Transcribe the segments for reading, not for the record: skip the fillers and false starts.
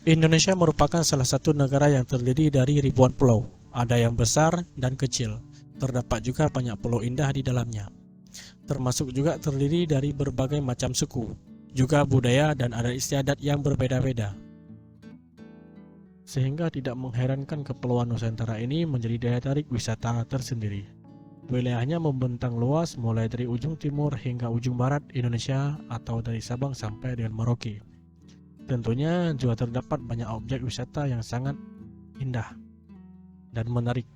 Indonesia merupakan salah satu negara yang terdiri dari ribuan pulau. Ada yang besar dan kecil. Terdapat juga banyak pulau indah di dalamnya. Termasuk juga terdiri dari berbagai macam suku, juga budaya dan adat istiadat yang berbeda-beda. Sehingga tidak mengherankan Kepulauan Nusantara ini menjadi daya tarik wisata tersendiri. Wilayahnya membentang luas mulai dari ujung timur hingga ujung barat Indonesia atau dari Sabang sampai dengan Merauke. Tentunya juga terdapat banyak objek wisata yang sangat indah dan menarik.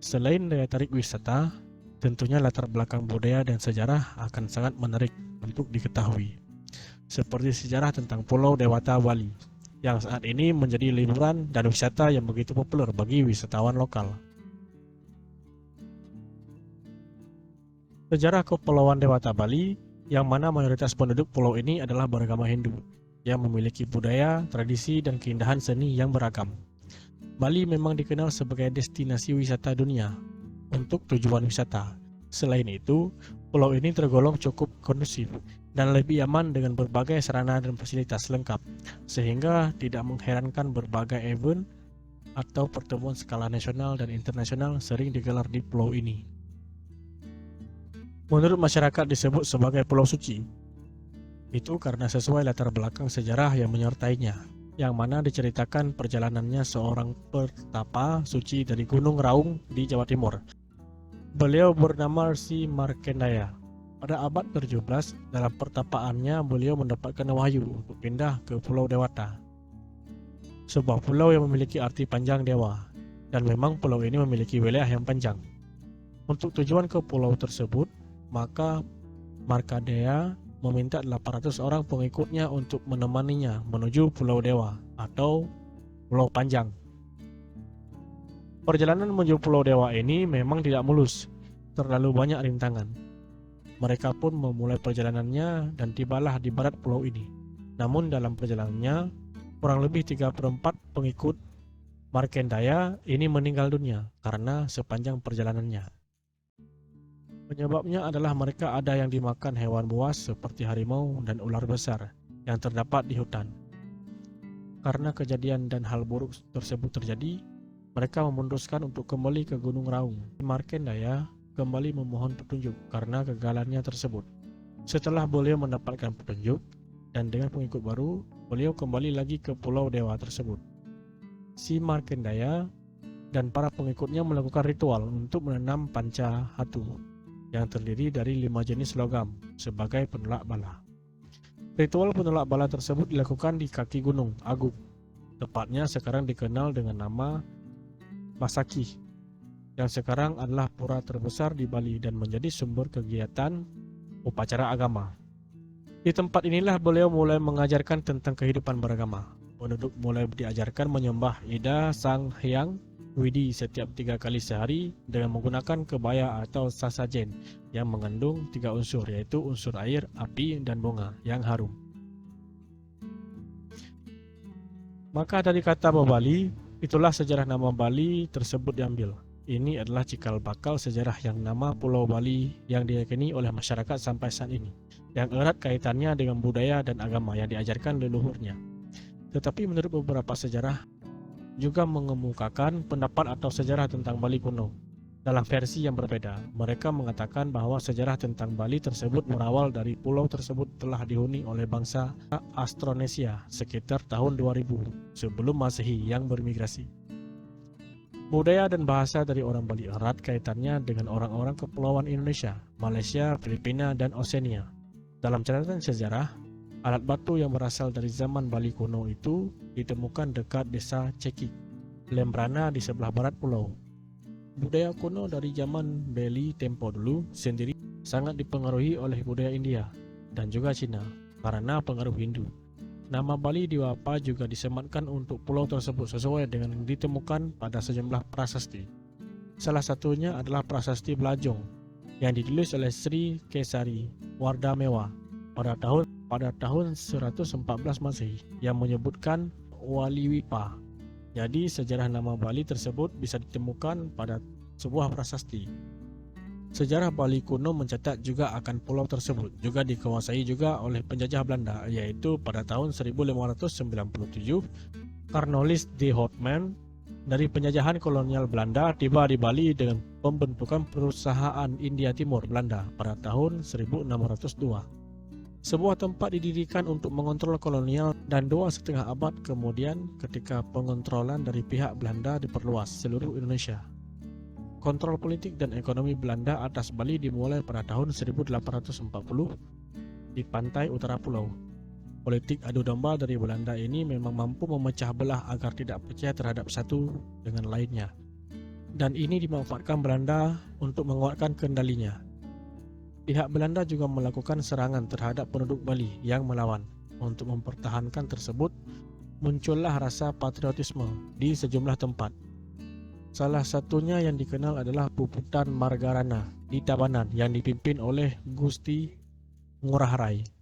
Selain daya tarik wisata, tentunya latar belakang budaya dan sejarah akan sangat menarik untuk diketahui. Seperti sejarah tentang Pulau Dewata Bali, yang saat ini menjadi liburan dan wisata yang begitu populer bagi wisatawan lokal. Sejarah Kepulauan Dewata Bali, yang mana mayoritas penduduk pulau ini adalah beragama Hindu, yang memiliki budaya, tradisi, dan keindahan seni yang beragam. Bali memang dikenal sebagai destinasi wisata dunia untuk tujuan wisata. Selain itu, pulau ini tergolong cukup kondusif dan lebih aman dengan berbagai sarana dan fasilitas lengkap, sehingga tidak mengherankan berbagai event atau pertemuan skala nasional dan internasional sering digelar di pulau ini. Menurut masyarakat disebut sebagai Pulau Suci. Itu karena sesuai latar belakang sejarah yang menyertainya, yang mana diceritakan perjalanannya seorang pertapa suci dari Gunung Raung di Jawa Timur. Beliau bernama Si Markendaya. Pada abad ke-17, dalam pertapaannya beliau mendapatkan wahyu untuk pindah ke Pulau Dewata, sebuah pulau yang memiliki arti panjang dewa, dan memang pulau ini memiliki wilayah yang panjang. Untuk tujuan ke pulau tersebut, maka Markendaya meminta 800 orang pengikutnya untuk menemaninya menuju Pulau Dewa atau Pulau Panjang. Perjalanan menuju Pulau Dewa ini memang tidak mulus, terlalu banyak rintangan. Mereka pun memulai perjalanannya dan tibalah di barat pulau ini. Namun dalam perjalanannya, kurang lebih 3/4 pengikut Markendaya ini meninggal dunia karena sepanjang perjalanannya. Penyebabnya adalah mereka ada yang dimakan hewan buas seperti harimau dan ular besar yang terdapat di hutan. Karena kejadian dan hal buruk tersebut terjadi, mereka memutuskan untuk kembali ke Gunung Raung. Markendaya kembali memohon petunjuk karena kegagalannya tersebut. Setelah beliau mendapatkan petunjuk dan dengan pengikut baru, beliau kembali lagi ke Pulau Dewa tersebut. Si Markendaya dan para pengikutnya melakukan ritual untuk menanam panca hatu yang terdiri dari 5 jenis logam sebagai penolak bala. Ritual penolak bala tersebut dilakukan di kaki Gunung Agung, tepatnya sekarang dikenal dengan nama Basakih, yang sekarang adalah pura terbesar di Bali dan menjadi sumber kegiatan upacara agama. Di tempat inilah beliau mulai mengajarkan tentang kehidupan beragama. Penduduk mulai diajarkan menyembah Ida Sang Hyang Widi setiap 3 kali sehari dengan menggunakan kebaya atau sasajen yang mengandung 3 unsur, yaitu unsur air, api, dan bunga yang harum. Maka dari kata Bali, itulah sejarah nama Bali tersebut diambil. Ini adalah cikal bakal sejarah yang nama Pulau Bali yang diyakini oleh masyarakat sampai saat ini, yang erat kaitannya dengan budaya dan agama yang diajarkan leluhurnya. Tetapi menurut beberapa sejarah, juga mengemukakan pendapat atau sejarah tentang Bali kuno. Dalam versi yang berbeda, mereka mengatakan bahwa sejarah tentang Bali tersebut berawal dari pulau tersebut telah dihuni oleh bangsa Austronesia sekitar tahun 2000 sebelum Masehi yang bermigrasi. Budaya dan bahasa dari orang Bali erat kaitannya dengan orang-orang kepulauan Indonesia, Malaysia, Filipina, dan Oseania. Dalam catatan sejarah, alat batu yang berasal dari zaman Bali kuno itu ditemukan dekat desa Cekik, Lembrana di sebelah barat pulau. Budaya kuno dari zaman Bali tempo dulu sendiri sangat dipengaruhi oleh budaya India dan juga Cina karena pengaruh Hindu. Nama Bali Diwapa juga disematkan untuk pulau tersebut sesuai dengan yang ditemukan pada sejumlah prasasti. Salah satunya adalah prasasti Blajong yang ditulis oleh Sri Kesari Wardamewa pada tahun 114 Masehi yang menyebutkan Waliwipa. Jadi sejarah nama Bali tersebut bisa ditemukan pada sebuah prasasti. Sejarah Bali kuno mencatat juga akan pulau tersebut juga dikuasai juga oleh penjajah Belanda, yaitu pada tahun 1597 Cornelis de Houtman dari penjajahan kolonial Belanda tiba di Bali dengan pembentukan perusahaan India Timur Belanda pada tahun 1602. Sebuah tempat didirikan untuk mengontrol kolonial dan 2,5 abad kemudian ketika pengontrolan dari pihak Belanda diperluas seluruh Indonesia. Kontrol politik dan ekonomi Belanda atas Bali dimulai pada tahun 1840 di pantai utara pulau. Politik adu domba dari Belanda ini memang mampu memecah belah agar tidak percaya terhadap satu dengan lainnya. Dan ini dimanfaatkan Belanda untuk menguatkan kendalinya. Pihak Belanda juga melakukan serangan terhadap penduduk Bali yang melawan. Untuk mempertahankan tersebut, muncullah rasa patriotisme di sejumlah tempat. Salah satunya yang dikenal adalah Puputan Margarana di Tabanan yang dipimpin oleh Gusti Ngurah Rai.